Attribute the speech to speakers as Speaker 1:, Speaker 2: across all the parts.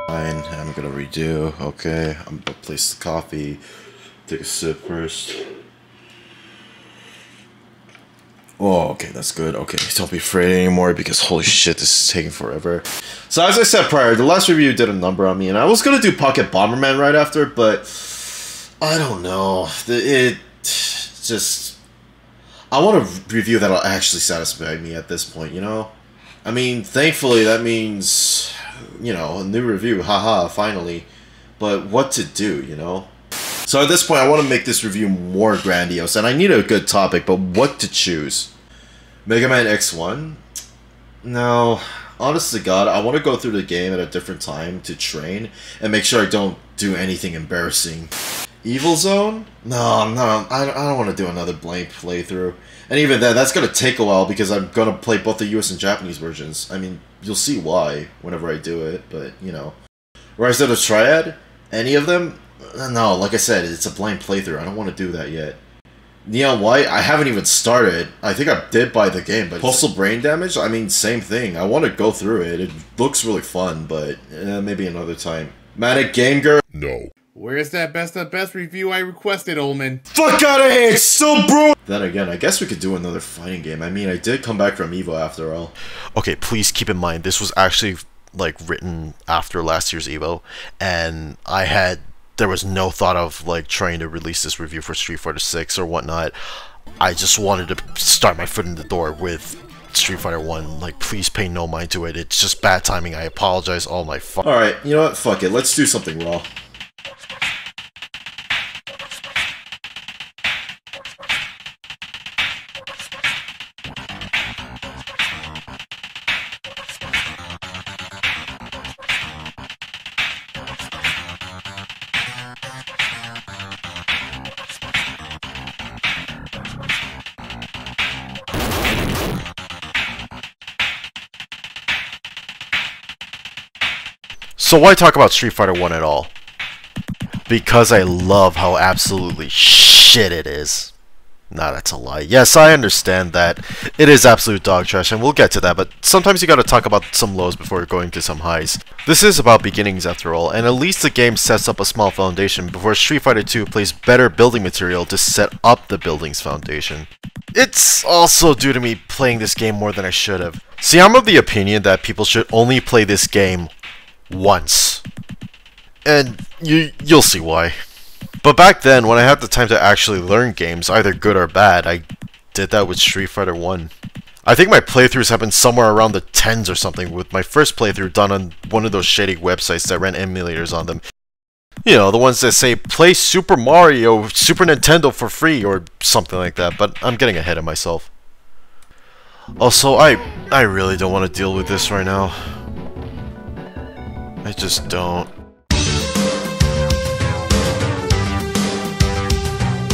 Speaker 1: Fine, I'm gonna redo. Okay, I'm gonna place the coffee. Take a sip first. Oh, okay, that's good. Okay, don't be afraid anymore because holy shit, this is taking forever. So as I said prior, the last review did a number on me, and I was gonna do Pocket Bomberman right after, but I don't know. It just I want a review that'll actually satisfy me at this point, you know? I mean, thankfully that means, you know, a new review, haha, finally. But what to do, you know? So at this point, I want to make this review more grandiose, and I need a good topic, but what to choose? Mega Man X1? No, honest to God, I want to go through the game at a different time to train, and make sure I don't do anything embarrassing. Evil Zone? No, I don't want to do another blank playthrough. And even then, that's going to take a while because I'm going to play both the US and Japanese versions. I mean, you'll see why whenever I do it, but, you know. Rise of the Triad? Any of them? No, like I said, it's a blank playthrough. I don't want to do that yet. Neon White? I haven't even started. I think I did buy the game, but Postal Brain Damage? I mean, same thing. I want to go through it. It looks really fun, but maybe another time. Manic Game Girl? No.
Speaker 2: Where's that best of best review I requested, Ullman?
Speaker 1: Fuck out of here! It's so brutal! Then again, I guess we could do another fighting game. I mean, I did come back from EVO after all.
Speaker 3: Okay, please keep in mind, this was actually, like, written after last year's EVO, and there was no thought of, like, trying to release this review for Street Fighter 6 or whatnot. I just wanted to start my foot in the door with Street Fighter 1. Like, please pay no mind to it. It's just bad timing. I apologize. All my fuck.
Speaker 1: Alright, you know what? Fuck it. Let's do something raw.
Speaker 3: So why talk about Street Fighter 1 at all? Because I love how absolutely shit it is. Nah, that's a lie. Yes, I understand that it is absolute dog trash, and we'll get to that, but sometimes you gotta talk about some lows before going to some highs. This is about beginnings after all, and at least the game sets up a small foundation before Street Fighter 2 plays better building material to set up the building's foundation. It's also due to me playing this game more than I should have. See, I'm of the opinion that people should only play this game once. And you'll see why. But back then, when I had the time to actually learn games, either good or bad, I did that with Street Fighter 1. I think my playthroughs have been somewhere around the 10s or something, with my first playthrough done on one of those shady websites that ran emulators on them. You know, the ones that say, play Super Mario, Super Nintendo for free, or something like that, but I'm getting ahead of myself. Also, I really don't want to deal with this right now. I just don't.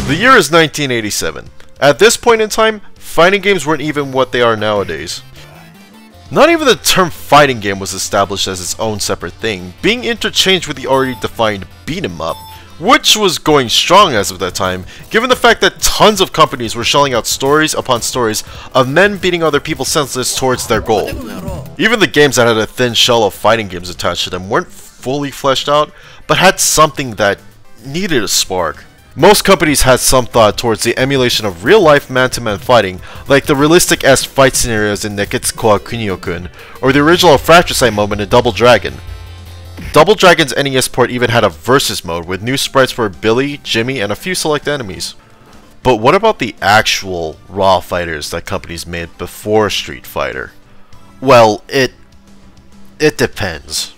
Speaker 3: The year is 1987. At this point in time, fighting games weren't even what they are nowadays. Not even the term fighting game was established as its own separate thing, being interchanged with the already defined beat 'em up, which was going strong as of that time, given the fact that tons of companies were shelling out stories upon stories of men beating other people senseless towards their goal. Even the games that had a thin shell of fighting games attached to them weren't fully fleshed out, but had something that needed a spark. Most companies had some thought towards the emulation of real-life man-to-man fighting, like the realistic-esque fight scenarios in Neketsu wa Kunio-kun, or the original Fratricide moment in Double Dragon. Double Dragon's NES port even had a versus mode with new sprites for Billy, Jimmy, and a few select enemies. But what about the actual raw fighters that companies made before Street Fighter? Well, it depends.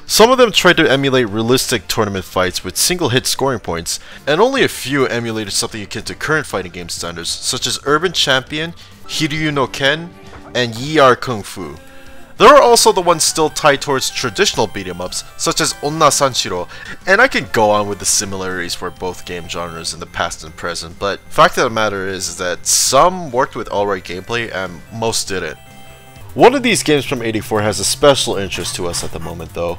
Speaker 3: Some of them tried to emulate realistic tournament fights with single-hit scoring points, and only a few emulated something akin to current fighting game standards, such as Urban Champion, Hiryu no Ken, and Yi-Ar Kung Fu. There are also the ones still tied towards traditional beat-em-ups, such as Onna Sanshiro, and I can go on with the similarities for both game genres in the past and present, but fact of the matter is that some worked with alright gameplay and most didn't. One of these games from '84 has a special interest to us at the moment though.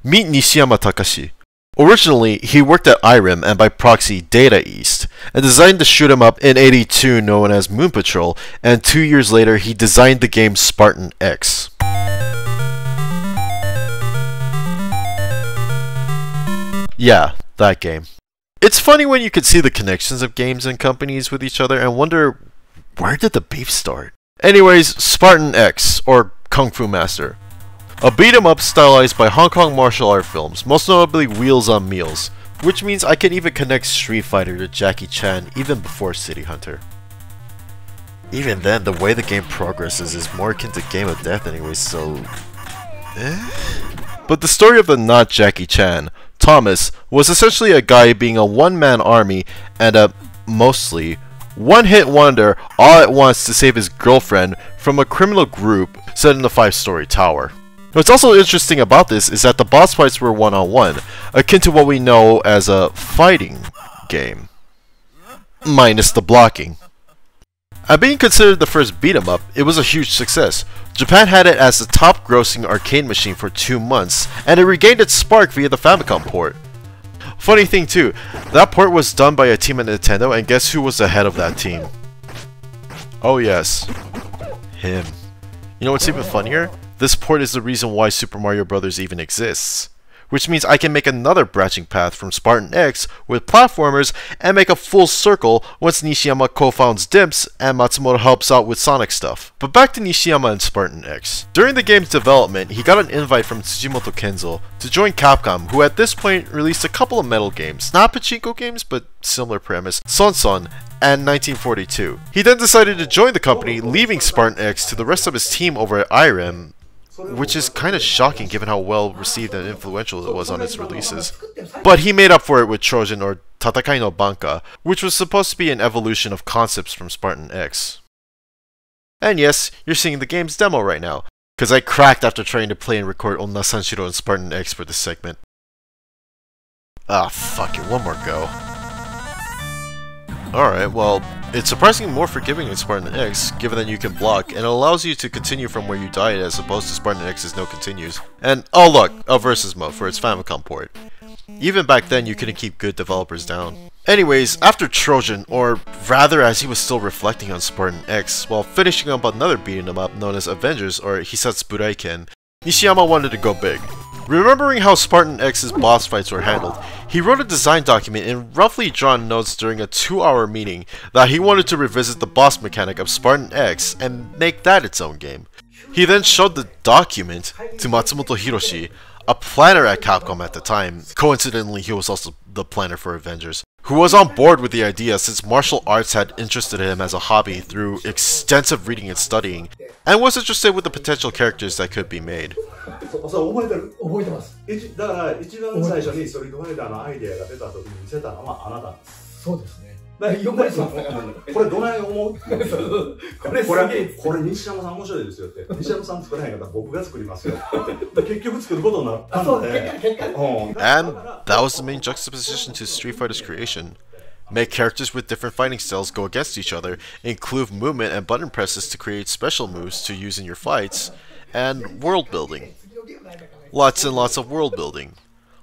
Speaker 3: Meet Nishiyama Takashi. Originally, he worked at IRIM and by proxy Data East, and designed the shoot 'em up in '82 known as Moon Patrol, and 2 years later he designed the game Spartan X. Yeah, that game. It's funny when you can see the connections of games and companies with each other and wonder, where did the beef start? Anyways, Spartan X, or Kung Fu Master. A beat-em-up stylized by Hong Kong martial art films, most notably Wheels on Meals, which means I can even connect Street Fighter to Jackie Chan even before City Hunter. Even then, the way the game progresses is more akin to Game of Death anyway, so... But the story of the not Jackie Chan, Thomas, was essentially a guy being a one-man army and a, mostly, one-hit wonder all at once to save his girlfriend from a criminal group set in a 5-story tower. What's also interesting about this is that the boss fights were one-on-one, akin to what we know as a fighting game, minus the blocking. At being considered the first beat-em-up, it was a huge success. Japan had it as the top-grossing arcade machine for 2 months, and it regained its spark via the Famicom port. Funny thing too, that port was done by a team at Nintendo, and guess who was the head of that team? Oh yes, him. You know what's even funnier? This port is the reason why Super Mario Bros. Even exists. Which means I can make another branching path from Spartan X with platformers and make a full circle once Nishiyama co-founds Dimps and Matsumoto helps out with Sonic stuff. But back to Nishiyama and Spartan X. During the game's development, he got an invite from Tsujimoto Kenzo to join Capcom, who at this point released a couple of metal games, not pachinko games, but similar premise, Son and 1942. He then decided to join the company, leaving Spartan X to the rest of his team over at IREM, which is kind of shocking given how well received and influential it was on its releases. But he made up for it with Trojan, or Tatakai no Banka, which was supposed to be an evolution of concepts from Spartan X. And yes, you're seeing the game's demo right now, because I cracked after trying to play and record Onna Sanshiro and Spartan X for this segment. Ah, fuck it, one more go. Alright, well, it's surprisingly more forgiving in Spartan X, given that you can block, and it allows you to continue from where you died as opposed to Spartan X's no continues. And, oh look, a versus mode for its Famicom port. Even back then, you couldn't keep good developers down. Anyways, after Trojan, or rather as he was still reflecting on Spartan X, while finishing up another beating him up known as Avengers, or Hisatsu Buraiken, Nishiyama wanted to go big. Remembering how Spartan X's boss fights were handled, he wrote a design document in roughly drawn notes during a 2-hour meeting that he wanted to revisit the boss mechanic of Spartan X and make that its own game. He then showed the document to Matsumoto Hiroshi, a planner at Capcom at the time. Coincidentally, he was also the planner for Avengers, who was on board with the idea since martial arts had interested him as a hobby through extensive reading and studying, and was interested with the potential characters that could be made.
Speaker 4: そう覚えてる覚えてます。だから一番最初にストリートファイターのアイデアが出た時に見せたのはあなたです。そうですね。よくこれどない思う？これ西山さん面白いですよって。西山さん作らへんかったら僕が作りますよ。結局作ることになったので。
Speaker 3: And that was the main juxtaposition to Street Fighter's creation. Make characters with different fighting styles go against each other, include movement and button presses to create special moves to use in your fights, and world building. Lots and lots of world building.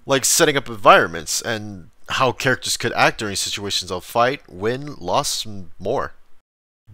Speaker 3: Like setting up environments, and how characters could act during situations of fight, win, loss, and more.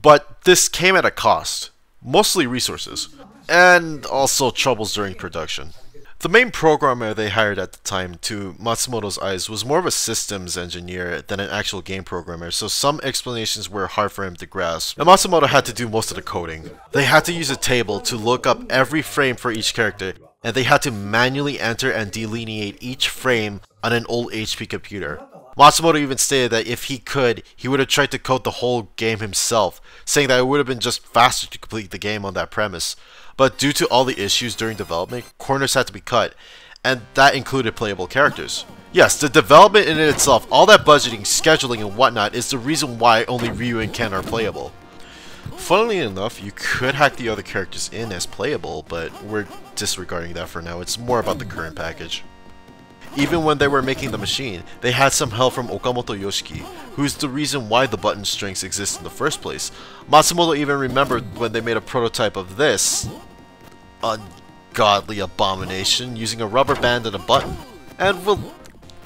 Speaker 3: But this came at a cost. Mostly resources. And also troubles during production. The main programmer they hired at the time, to Matsumoto's eyes, was more of a systems engineer than an actual game programmer, so some explanations were hard for him to grasp, and Matsumoto had to do most of the coding. They had to use a table to look up every frame for each character, and they had to manually enter and delineate each frame on an old HP computer. Matsumoto even stated that if he could, he would have tried to code the whole game himself, saying that it would have been just faster to complete the game on that premise. But due to all the issues during development, corners had to be cut, and that included playable characters. Yes, the development in itself, all that budgeting, scheduling, and whatnot is the reason why only Ryu and Ken are playable. Funnily enough, you could hack the other characters in as playable, but we're disregarding that for now. It's more about the current package. Even when they were making the machine, they had some help from Okamoto Yoshiki, who's the reason why the button strings exist in the first place. Matsumoto even remembered when they made a prototype of this ungodly abomination using a rubber band and a button. And we'll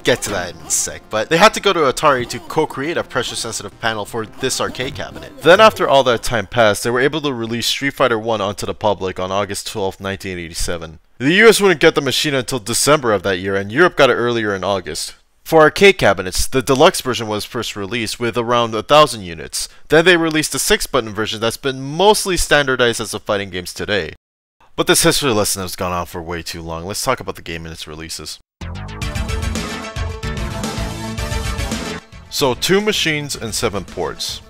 Speaker 3: get to that in a sec, but they had to go to Atari to co-create a pressure-sensitive panel for this arcade cabinet. Then after all that time passed, they were able to release Street Fighter 1 onto the public on August 12, 1987. The US wouldn't get the machine until December of that year, and Europe got it earlier in August. For arcade cabinets, the deluxe version was first released with around 1,000 units. Then they released the 6-button version that's been mostly standardized as of fighting games today. But this history lesson has gone on for way too long. Let's talk about the game and its releases. So 2 machines and 7 ports.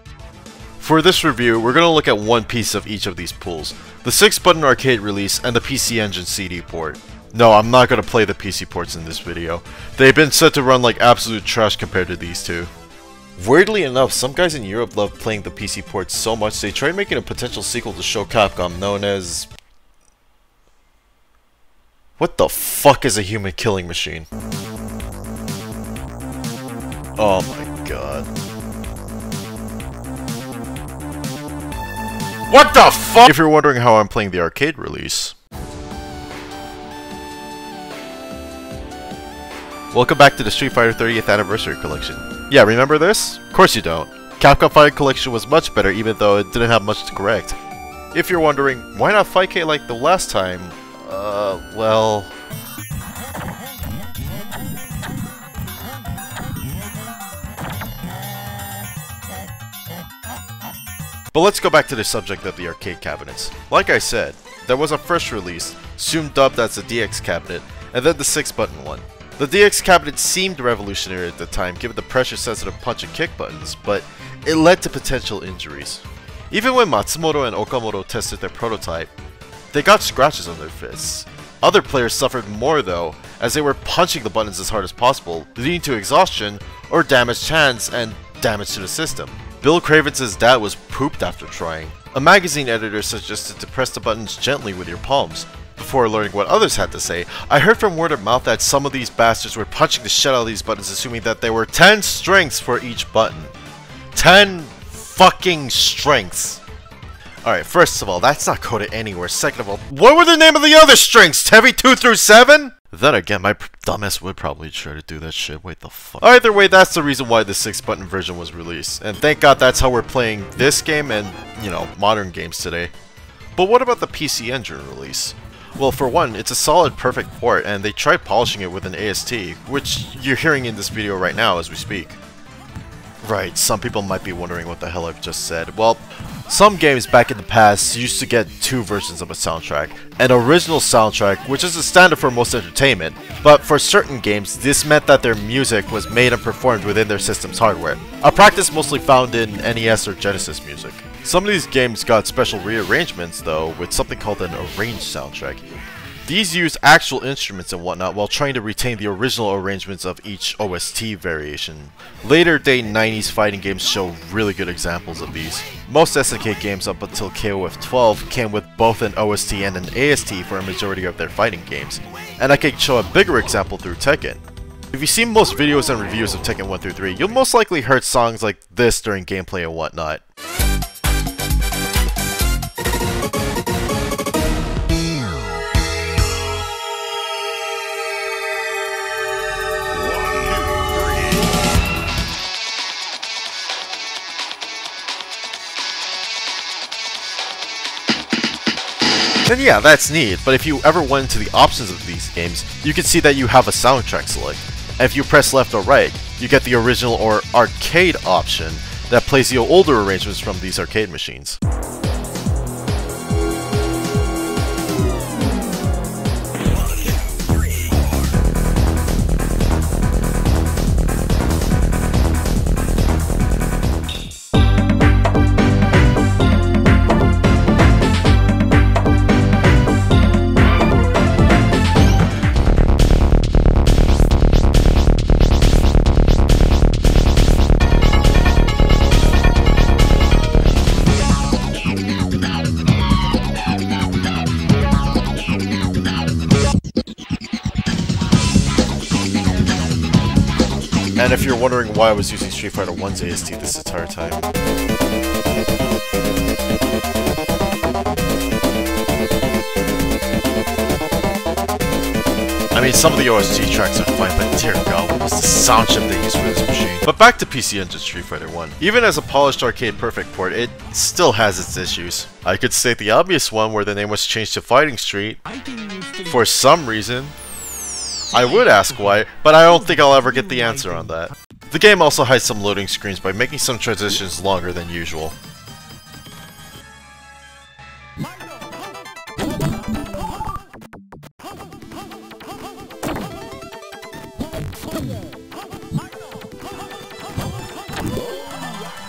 Speaker 3: For this review, we're going to look at one piece of each of these pools. The 6-button arcade release and the PC Engine CD port. No, I'm not going to play the PC ports in this video. They've been said to run like absolute trash compared to these two. Weirdly enough, some guys in Europe love playing the PC ports so much they tried making a potential sequel to Show Capcom known as... What the fuck is a human killing machine? Oh my god. What the fuck? If you're wondering how I'm playing the arcade release... Welcome back to the Street Fighter 30th Anniversary Collection. Yeah, remember this? Of course you don't. Capcom Fighting Collection was much better even though it didn't have much to correct. If you're wondering, why not 5K like the last time? Well... But let's go back to the subject of the arcade cabinets. Like I said, there was a first release, soon dubbed as the DX cabinet, and then the 6-button one. The DX cabinet seemed revolutionary at the time given the pressure-sensitive punch and kick buttons, but it led to potential injuries. Even when Matsumoto and Okamoto tested their prototype, they got scratches on their fists. Other players suffered more though, as they were punching the buttons as hard as possible, leading to exhaustion or damaged hands and damage to the system. Bill Cravens' dad was pooped after trying. A magazine editor suggested to press the buttons gently with your palms. Before learning what others had to say, I heard from word of mouth that some of these bastards were punching the shit out of these buttons assuming that there were 10 strengths for each button. 10 fucking strengths! Alright, first of all, that's not coded anywhere. Second of all, what were the name of the other strengths? Heavy 2 through 7? Then again, my dumbass would probably try to do that shit. Wait the fuck. Either way, that's the reason why the 6-button version was released. And thank god that's how we're playing this game and, you know, modern games today. But what about the PC Engine release? Well, for one, it's a solid, perfect port, and they tried polishing it with an AST, which you're hearing in this video right now as we speak. Right, some people might be wondering what the hell I've just said. Well, some games back in the past used to get 2 versions of a soundtrack. An original soundtrack, which is a standard for most entertainment, but for certain games, this meant that their music was made and performed within their system's hardware, a practice mostly found in NES or Genesis music. Some of these games got special rearrangements though, with something called an arranged soundtrack. These use actual instruments and whatnot while trying to retain the original arrangements of each OST variation. Later date 90s fighting games show really good examples of these. Most SNK games up until KOF 12 came with both an OST and an AST for a majority of their fighting games, and I could show a bigger example through Tekken. If you've seen most videos and reviews of Tekken 1 through 3, you'll most likely heard songs like this during gameplay and whatnot. And yeah, that's neat, but if you ever went into the options of these games, you can see that you have a soundtrack select. And if you press left or right, you get the original or arcade option that plays the older arrangements from these arcade machines. And if you're wondering why I was using Street Fighter 1's AST this entire time. I mean, some of the OST tracks are fine, but dear god, what was the sound chip they used for this machine? But back to PC Engine Street Fighter 1. Even as a polished arcade perfect port, it still has its issues. I could state the obvious one where the name was changed to Fighting Street for some reason. I would ask why, but I don't think I'll ever get the answer on that. The game also hides some loading screens by making some transitions longer than usual.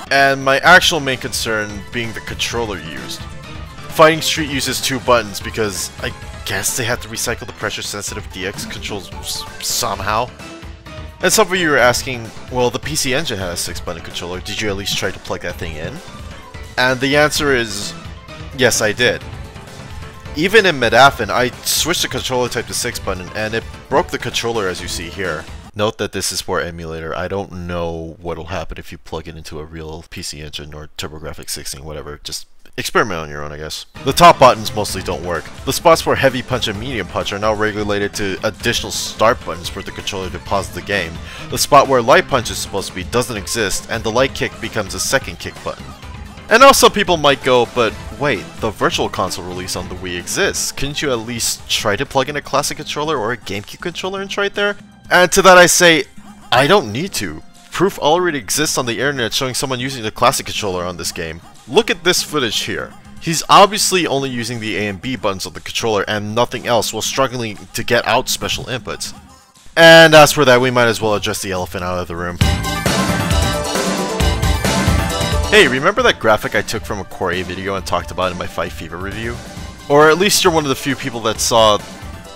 Speaker 3: And my actual main concern being the controller used. Fighting Street uses 2 buttons because I guess they had to recycle the pressure-sensitive DX controls somehow. And some of you are asking, well, the PC Engine has a 6-button controller, did you at least try to plug that thing in? And the answer is, yes I did. Even in Medafin, I switched the controller type to 6-button and it broke the controller as you see here. Note that this is for emulator. I don't know what'll happen if you plug it into a real PC Engine or TurboGrafx 16, whatever. Just experiment on your own, I guess. The top buttons mostly don't work. The spots for heavy punch and medium punch are now regulated to additional start buttons for the controller to pause the game. The spot where light punch is supposed to be doesn't exist, and the light kick becomes a second kick button. And now some people might go, but wait, the Virtual Console release on the Wii exists. Couldn't you at least try to plug in a classic controller or a GameCube controller and try it there? And to that I say, I don't need to. Proof already exists on the internet showing someone using the classic controller on this game. Look at this footage here. He's obviously only using the A and B buttons of the controller and nothing else while struggling to get out special inputs. And as for that, we might as well address the elephant out of the room. Hey, remember that graphic I took from a Core A video and talked about in my Fight Fever review? Or at least you're one of the few people that saw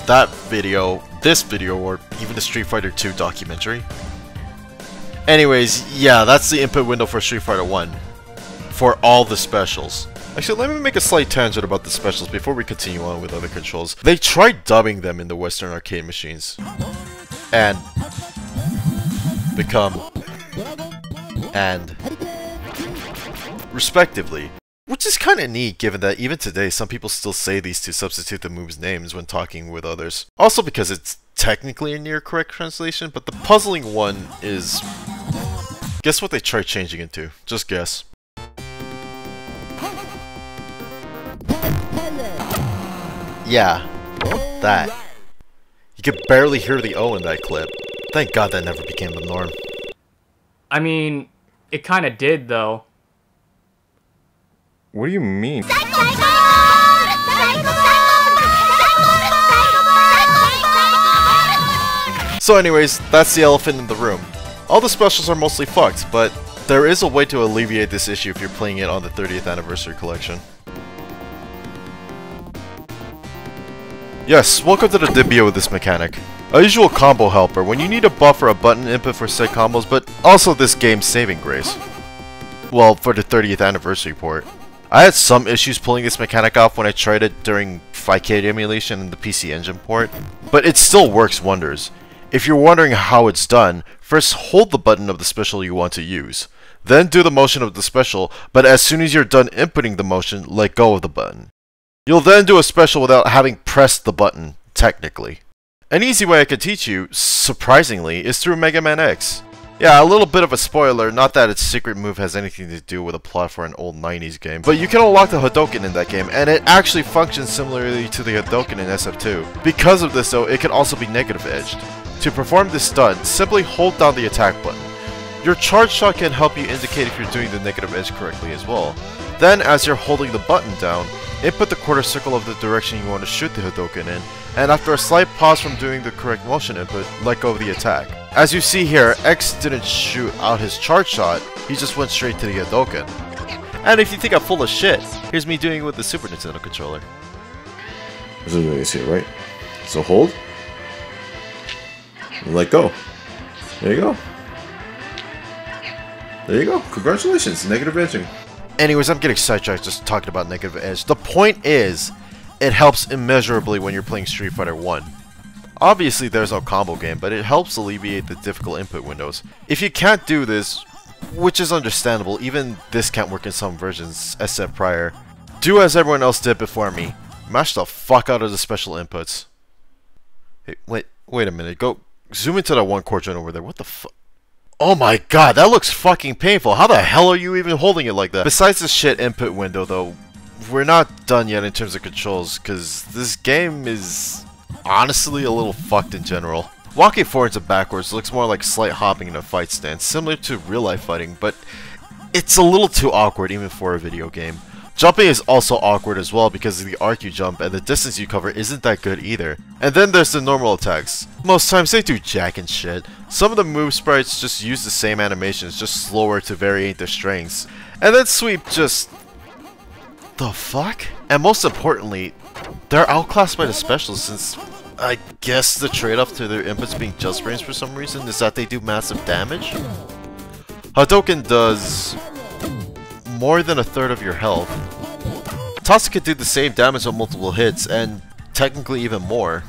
Speaker 3: that video, this video, or even the Street Fighter 2 documentary. Anyways, yeah, that's the input window for Street Fighter 1. For all the specials. Actually, let me make a slight tangent about the specials before we continue on with other controls. They tried dubbing them in the Western arcade machines. And become and respectively. Which is kinda neat given that even today some people still say these to substitute the moves' names when talking with others. Also because it's technically a near correct translation, but the puzzling one is... Guess what they tried changing it to? Just guess. Yeah, that. You could barely hear the O in that clip. Thank God that never became the norm.
Speaker 5: I mean, it kinda did though.
Speaker 3: What do you mean? So anyways, that's the elephant in the room. All the specials are mostly fucked, but there is a way to alleviate this issue if you're playing it on the 30th Anniversary Collection. Yes, welcome to the debut of this mechanic. A usual combo helper when you need a buffer a button input for set combos, but also this game's saving grace. Well, for the 30th Anniversary port. I had some issues pulling this mechanic off when I tried it during 5K emulation and the PC Engine port, but it still works wonders. If you're wondering how it's done, first hold the button of the special you want to use. Then do the motion of the special, but as soon as you're done inputting the motion, let go of the button. You'll then do a special without having pressed the button, technically. An easy way I could teach you, surprisingly, is through Mega Man X. Yeah, a little bit of a spoiler, not that its secret move has anything to do with a plot for an old 90s game, but you can unlock the Hadouken in that game, and it actually functions similarly to the Hadouken in SF2. Because of this though, it can also be negative edged. To perform this stunt, simply hold down the attack button. Your charge shot can help you indicate if you're doing the negative edge correctly as well. Then, as you're holding the button down, input the quarter circle of the direction you want to shoot the Hadouken in, and after a slight pause from doing the correct motion input, let go of the attack. As you see here, X didn't shoot out his charge shot, he just went straight to the Hadouken. And if you think I'm full of shit, here's me doing it with the Super Nintendo controller.
Speaker 1: This is what you see, right? So hold. And let go. There you go. There you go. Congratulations, negative edging.
Speaker 3: Anyways, I'm getting sidetracked just talking about negative edge. The point is, it helps immeasurably when you're playing Street Fighter 1. Obviously there's no combo game, but it helps alleviate the difficult input windows. If you can't do this, which is understandable, even this can't work in some versions, as said prior, do as everyone else did before me. Mash the fuck out of the special inputs. Hey, wait a minute, go zoom into that one quadrant over there, what the fuck? Oh my god, that looks fucking painful. How the hell are you even holding it like that? Besides this shit input window though, we're not done yet in terms of controls, because this game is honestly a little fucked in general. Walking forwards and backwards looks more like slight hopping in a fight stance, similar to real-life fighting, but it's a little too awkward even for a video game. Jumping is also awkward as well because of the arc you jump and the distance you cover isn't that good either. And then there's the normal attacks. Most times they do jack and shit. Some of the move sprites just use the same animations, just slower to variate their strengths. And then sweep just... the fuck? And most importantly, they're outclassed by the specialists since I guess the trade-off to their inputs being just brains for some reason is that they do massive damage? Hadouken does more than a third of your health. Tossa could do the same damage on multiple hits, and technically even more,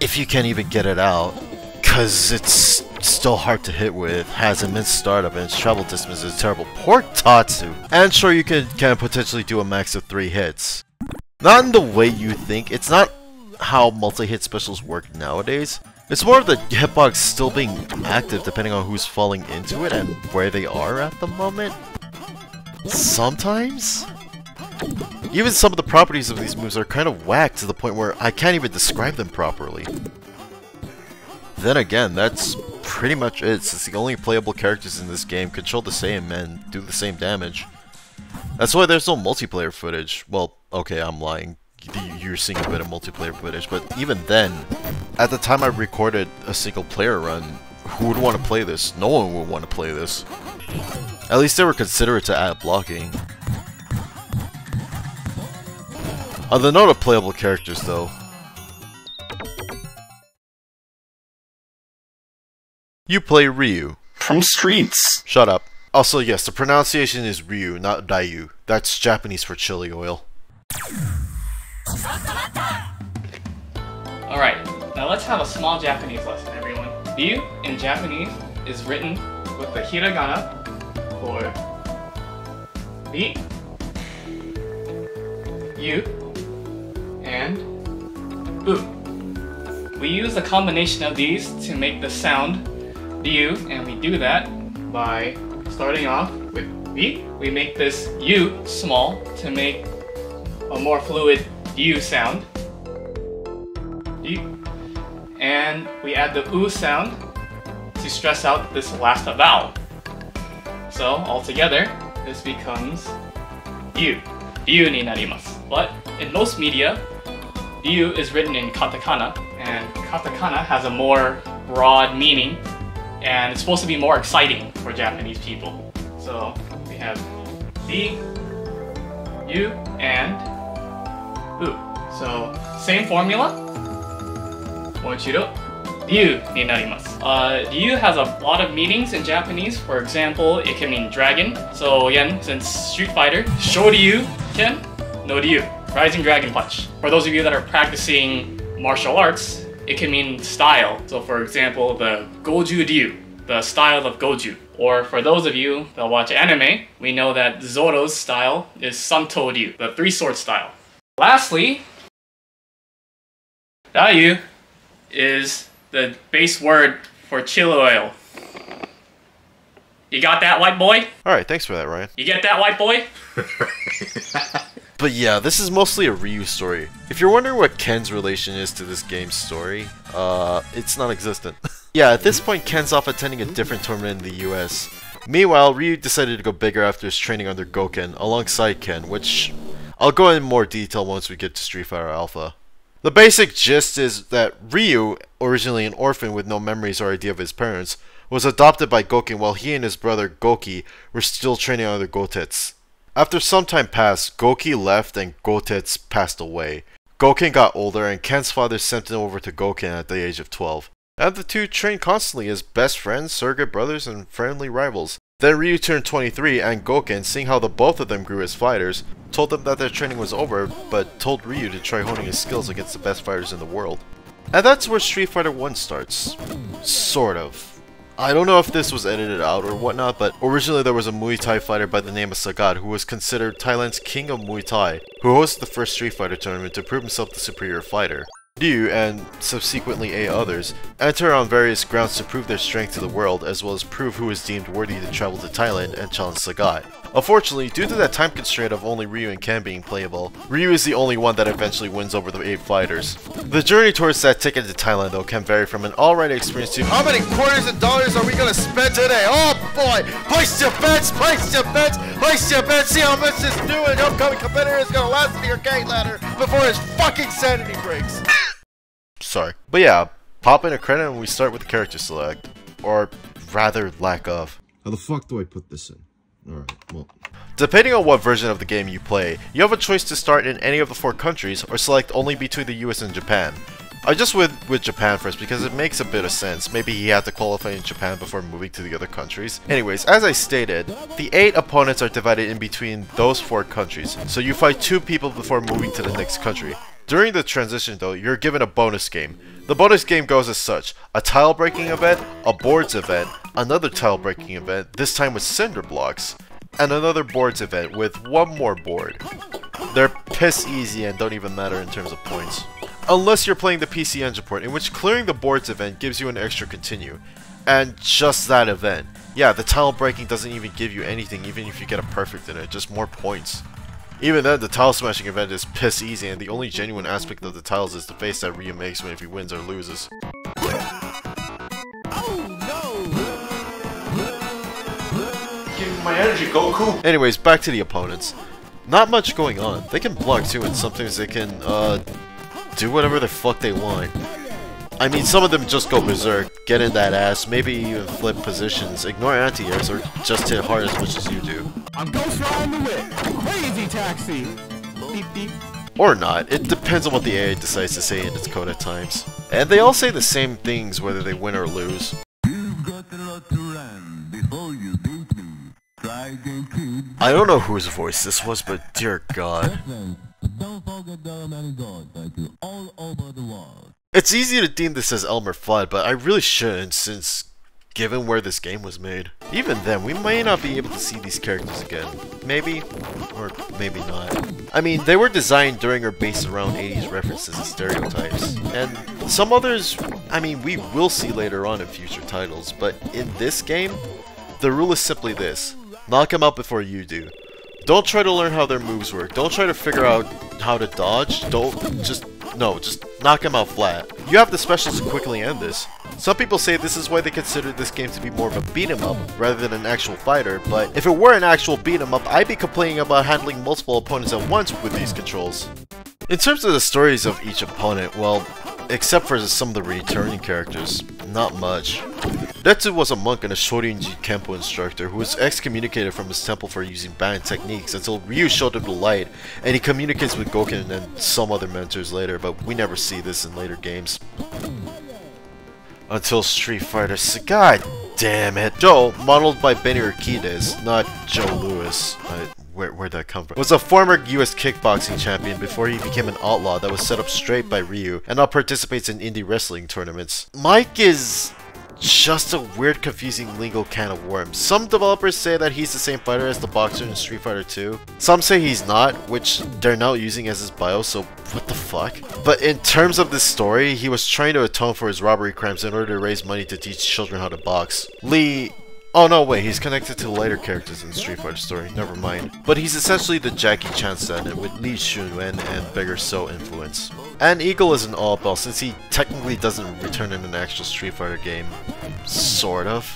Speaker 3: if you can't even get it out, cause it's still hard to hit with, has immense startup, and its travel distance is terrible. Poor Tatsu! And sure, you can potentially do a max of 3 hits. Not in the way you think, it's not how multi-hit specials work nowadays. It's more of the hitbox still being active depending on who's falling into it and where they are at the moment. Sometimes? Even some of the properties of these moves are kind of whack to the point where I can't even describe them properly. Then again, that's pretty much it, since the only playable characters in this game control the same and do the same damage. That's why there's no multiplayer footage. Well, okay, I'm lying. You're seeing a bit of multiplayer footage, but even then, at the time I recorded a single player run, who would want to play this? No one would want to play this. At least they were considerate to add blocking. On the note of playable characters though, you play Ryu.
Speaker 6: From Streets.
Speaker 3: Shut up. Also yes, the pronunciation is Ryu, not Ryu. That's Japanese for chili oil.
Speaker 5: Alright, now let's have a small Japanese lesson, everyone. Ryu in Japanese is written with the hiragana for Ri, Yu, and U. We use a combination of these to make the sound Ryu, and we do that by starting off with Ri. We make this U small to make a more fluid U sound. And we add the U sound to stress out this last vowel. So altogether, this becomes U. Ryu ni narimasu. But in most media, Ryu is written in katakana, and katakana has a more broad meaning, and it's supposed to be more exciting for Japanese people. So we have Ri, U, and U. So same formula. Moichiro, Ryu ni narimasu. Ryu has a lot of meanings in Japanese. For example, it can mean dragon. So again, since Street Fighter, Shoryu Ken no Ryu, Rising Dragon Punch. For those of you that are practicing martial arts, it can mean style. So for example, the Goju Ryu, the style of Goju. Or for those of you that watch anime, we know that Zoro's style is Santo Ryu, the 3-sword style. Lastly, Ryu is the base word for chili oil. You got that, white boy?
Speaker 3: Alright, thanks for that, Ryan.
Speaker 5: You get that, white boy?
Speaker 3: But yeah, this is mostly a Ryu story. If you're wondering what Ken's relation is to this game's story, it's non-existent. Yeah, at this point Ken's off attending a different tournament in the US. Meanwhile, Ryu decided to go bigger after his training under Goken, alongside Ken, which I'll go in more detail once we get to Street Fighter Alpha. The basic gist is that Ryu, originally an orphan with no memories or idea of his parents, was adopted by Goken while he and his brother Goki were still training under Gotetsu. After some time passed, Goki left and Gotetsu passed away. Goken got older and Ken's father sent him over to Goken at the age of 12. And the two trained constantly as best friends, surrogate brothers, and friendly rivals. Then Ryu turned 23 and Goken, seeing how the both of them grew as fighters, told them that their training was over, but told Ryu to try honing his skills against the best fighters in the world. And that's where Street Fighter 1 starts. Sort of. I don't know if this was edited out or whatnot, but originally there was a Muay Thai fighter by the name of Sagat who was considered Thailand's king of Muay Thai, who hosted the first Street Fighter tournament to prove himself the superior fighter. Ryu, and subsequently 8 others, enter on various grounds to prove their strength to the world, as well as prove who is deemed worthy to travel to Thailand and challenge Sagat. Unfortunately, due to that time constraint of only Ryu and Ken being playable, Ryu is the only one that eventually wins over the 8 fighters. The journey towards that ticket to Thailand though can vary from an already experience to how many quarters of dollars are we gonna spend today? Oh boy! Place your bets! Place your bets! Place your bets! See how much this new and upcoming competitor is gonna last in the arcade ladder before his fucking sanity breaks! Sorry. But yeah, pop in a credit and we start with the character select. Or rather, lack of.
Speaker 1: How the fuck do I put this in? Alright, well.
Speaker 3: Depending on what version of the game you play, you have a choice to start in any of the 4 countries or select only between the US and Japan. I just went with Japan first because it makes a bit of sense. Maybe he had to qualify in Japan before moving to the other countries. Anyways, as I stated, the 8 opponents are divided in between those 4 countries, so you fight 2 people before moving to the next country. During the transition though, you're given a bonus game. The bonus game goes as such: a tile breaking event, a boards event, another tile breaking event, this time with cinder blocks, and another boards event with 1 more board. They're piss easy and don't even matter in terms of points. Unless you're playing the PC engine port, in which clearing the boards event gives you an extra continue. And just that event. Yeah, the tile breaking doesn't even give you anything even if you get a perfect in it, just more points. Even then, the tile smashing event is piss easy, and the only genuine aspect of the tiles is the face that Ryu makes when if he wins or loses.
Speaker 1: Give me my energy, Goku!
Speaker 3: Anyways, back to the opponents. Not much going on. They can block too, and sometimes they can, do whatever the fuck they want. I mean, some of them just go berserk, get in that ass, maybe even flip positions, ignore anti-airs, or just hit hard as much as you do.
Speaker 2: I'm Ghost Riding the Whip. Crazy taxi. Beep beep.
Speaker 3: Or not, it depends on what the AI decides to say in its code at times. And they all say the same things whether they win or lose.
Speaker 6: You've got a lot to run before you beat me. Try game 2.
Speaker 3: I don't know whose voice this was, but dear God.
Speaker 6: Don't forget the many gods like you all over the world.
Speaker 3: It's easy to deem this as Elmer Fudd, but I really shouldn't, since given where this game was made. Even then, we may not be able to see these characters again. Maybe, or maybe not. I mean, they were designed during or based around 80s references and stereotypes. And some others, I mean, we will see later on in future titles, but in this game, the rule is simply this: knock them out before you do. Don't try to learn how their moves work. Don't try to figure out how to dodge. Just knock them out flat. You have the specials to quickly end this. Some people say this is why they consider this game to be more of a beat 'em up rather than an actual fighter, but if it were an actual beat 'em up, I'd be complaining about handling multiple opponents at once with these controls. In terms of the stories of each opponent, well, except for some of the returning characters, not much. Retsu was a monk and a Shorinji Kempo instructor who was excommunicated from his temple for using banned techniques until Ryu showed him the light, and he communicates with Goken and some other mentors later, but we never see this in later games. Until Street Fighter God damn it. Joe, modeled by Benny Urquidez, not Joe Louis. Where'd that come from? Was a former US kickboxing champion before he became an outlaw that was set up straight by Ryu, and now participates in indie wrestling tournaments. Mike is just a weird, confusing legal can of worms. Some developers say that he's the same fighter as the boxer in Street Fighter 2. Some say he's not, which they're now using as his bio, so what the fuck? But in terms of this story, he was trying to atone for his robbery crimes in order to raise money to teach children how to box. Oh no, wait, he's connected to the later characters in the Street Fighter story, never mind. But he's essentially the Jackie Chan stand-in with Lee Shun-wen and Beggar So influence. And Eagle is an all-bell since he technically doesn't return in an actual Street Fighter game. Sort of.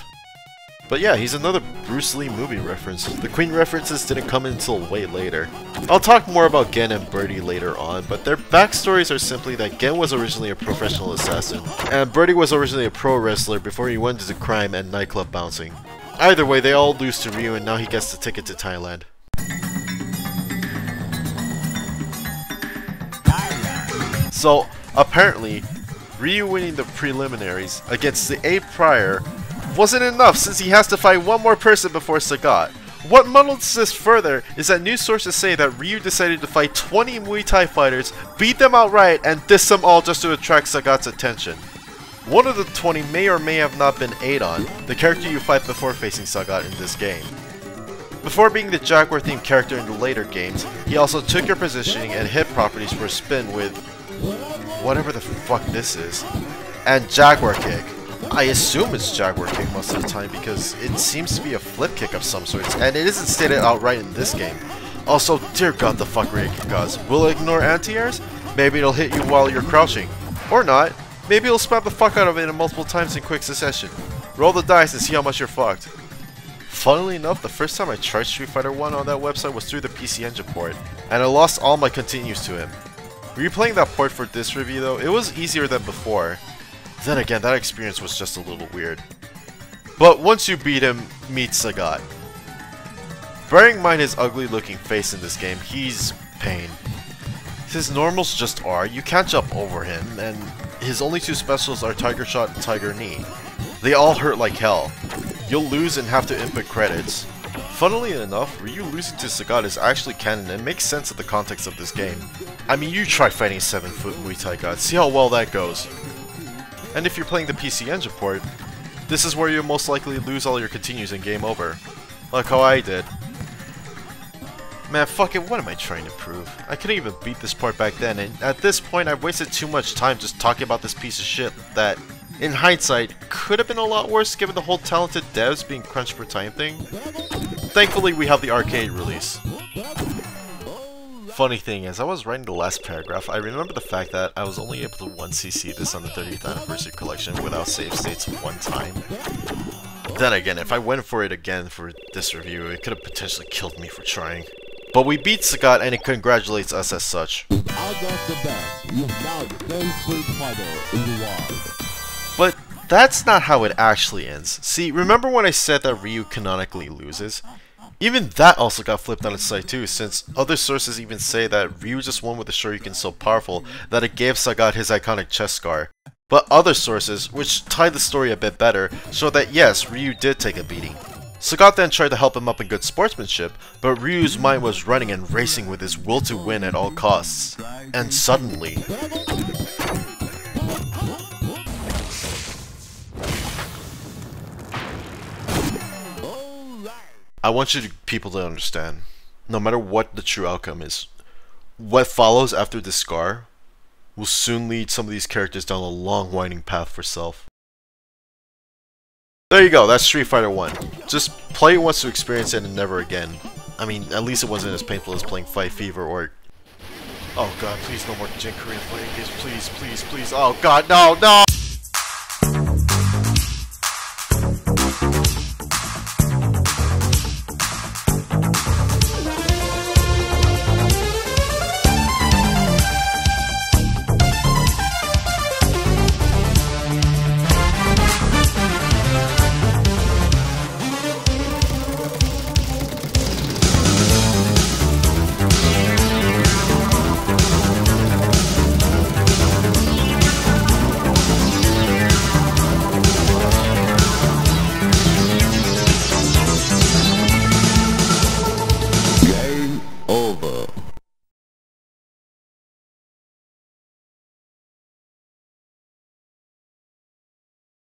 Speaker 3: But yeah, he's another Bruce Lee movie reference. The Queen references didn't come until way later. I'll talk more about Gen and Birdie later on, but their backstories are simply that Gen was originally a professional assassin, and Birdie was originally a pro wrestler before he went into crime and nightclub bouncing. Either way, they all lose to Ryu and now he gets the ticket to Thailand. So, apparently, Ryu winning the preliminaries against the 8 prior wasn't enough since he has to fight one more person before Sagat. What muddles this further is that news sources say that Ryu decided to fight 20 Muay Thai fighters, beat them outright, and diss them all just to attract Sagat's attention. One of the 20 may or may have not been Adon, the character you fight before facing Sagat in this game. Before being the Jaguar themed character in the later games, he also took your positioning and hit properties for a spin with whatever the fuck this is, and Jaguar Kick. I assume it's Jaguar Kick most of the time because it seems to be a flip kick of some sorts, and it isn't stated outright in this game. Also, dear god, the fuckery it can cause. Will it ignore anti-airs? Maybe it'll hit you while you're crouching. Or not. Maybe it'll spam the fuck out of it multiple times in quick succession. Roll the dice and see how much you're fucked. Funnily enough, the first time I tried Street Fighter 1 on that website was through the PC Engine port, and I lost all my continues to him. Replaying that port for this review though, it was easier than before. Then again, that experience was just a little weird. But once you beat him, meet Sagat. Bearing in mind his ugly looking face in this game, he's pain. His normals just are, you can't jump over him, and his only two specials are Tiger Shot and Tiger Knee. They all hurt like hell. You'll lose and have to input credits. Funnily enough, Ryu losing to Sagat is actually canon and makes sense in the context of this game. I mean, you try fighting 7-foot Muay Thai god, see how well that goes. And if you're playing the PC Engine port, this is where you'll most likely lose all your continues and game over. Like how I did. Man, fuck it, what am I trying to prove? I couldn't even beat this part back then, and at this point I've wasted too much time just talking about this piece of shit that, in hindsight, could have been a lot worse given the whole talented devs being crunched for time thing. Thankfully we have the arcade release. Funny thing is, I was writing the last paragraph, I remember the fact that I was only able to 1cc this on the 30th anniversary collection without save states one time. Then again, if I went for it again for this review, it could have potentially killed me for trying. But we beat Sagat and it congratulates us as such.
Speaker 6: Out of the bag, you found the Street Fighter in the world.
Speaker 3: But that's not how it actually ends. See, remember when I said that Ryu canonically loses? Even that also got flipped on its side too, since other sources even say that Ryu just won with a Shoryuken so powerful that it gave Sagat his iconic chest scar. But other sources, which tie the story a bit better, show that yes, Ryu did take a beating. Sagat then tried to help him up in good sportsmanship, but Ryu's mind was running and racing with his will to win at all costs. And suddenly... I want you people to understand, no matter what the true outcome is, what follows after this scar will soon lead some of these characters down a long winding path for self. There you go, that's Street Fighter 1. Just play it once to experience it and never again. I mean, at least it wasn't as painful as playing Fight Fever or... Oh god, please no more Jin Korean fighting games, please, please, please. Oh god, no, no!